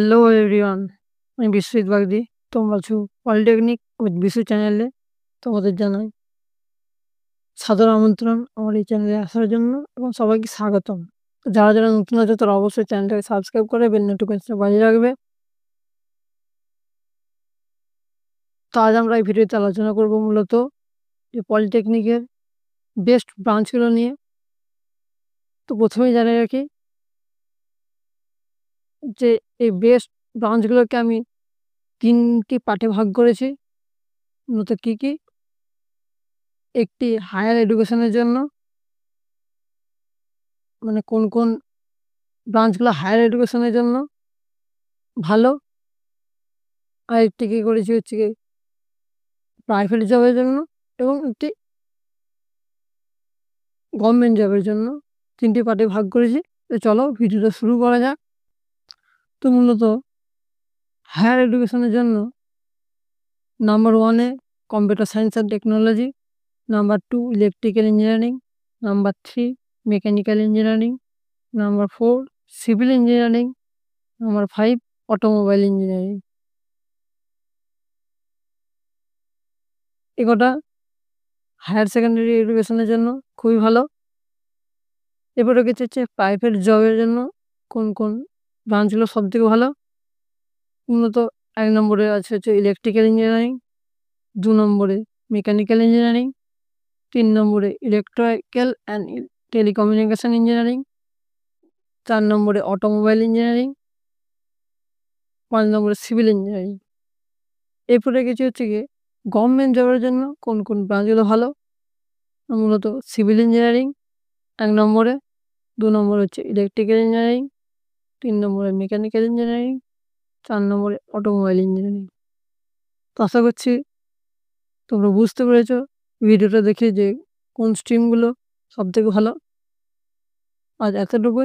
Hello everyone, আমি বিশ্বজিৎ বাগদি। তোমরা আছো পলিটেকনিক উইথ বিশু চ্যানেলে। তোমাদের জানাই সাদর আমন্ত্রণ আমার এই চ্যানেলে আসার জন্য এবং সবাইকে স্বাগতম। যারা নতুন আছে তারা অবশ্যই চ্যানেলটাকে সাবস্ক্রাইব করে বেল নোটিফিকেশনটা বাজিয়ে রাখবে। তো আজ আমরা এই ভিডিওতে আলোচনা করব মূলত যে পলিটেকনিকের বেস্ট ব্রাঞ্চগুলো নিয়ে। তো প্রথমেই জানিয়ে রাখি যে এই বেস্ট ব্রাঞ্চগুলোকে আমি 3টি পার্টে ভাগ করেছি। মূলত কী কী? একটি হায়ার এডুকেশনের জন্য, মানে কোন ব্রাঞ্চগুলো হায়ার এডুকেশনের জন্য ভালো। আরেকটি কী করেছি হচ্ছে গিয়ে প্রাইভেট জবের জন্য এবং একটি গভর্নমেন্ট জবের জন্য। 3টি পার্টে ভাগ করেছি। তো চলো ভিডিওটা শুরু করা যাক। তো মূলত হায়ার এডুকেশনের জন্য নাম্বার 1-এ computer science and technology, number 2 electrical engineering, number 3 mechanical engineering, number 4 civil engineering, number 5 automobile engineering. এগুলো হায়ার সেকেন্ডারি এডুকেশনের জন্য খুবই ভালো। এরপরে কিছু হচ্ছে প্রাইভেট জবের জন্য কোন ব্রাঞ্চগুলো সবথেকে ভালো। মূলত 1 নম্বরে আছে ইলেকট্রিক্যাল ইঞ্জিনিয়ারিং, 2 নম্বরে মেকানিক্যাল ইঞ্জিনিয়ারিং, 3 নম্বরে ইলেকট্রিক্যাল অ্যান্ড টেলিকমিউনিকেশন ইঞ্জিনিয়ারিং, 4 নম্বরে অটোমোবাইল ইঞ্জিনিয়ারিং, 5 নম্বরে সিভিল ইঞ্জিনিয়ারিং। এরপরে কিছু হচ্ছে গিয়ে গভর্নমেন্ট জবের জন্য কোন ব্রাঞ্চগুলো ভালো। মূলত সিভিল ইঞ্জিনিয়ারিং 1 নম্বরে, 2 নম্বরে হচ্ছে ইলেকট্রিক্যাল ইঞ্জিনিয়ারিং, 3 নম্বরে মেকানিক্যাল ইঞ্জিনিয়ারিং, 4 নম্বরে অটোমোবাইল ইঞ্জিনিয়ারিং। তো আশা করছি তোমরা বুঝতে পেরেছো ভিডিওটা দেখে যে কোন স্ট্রিমগুলো সবথেকে ভালো। আজ এতটুকুই।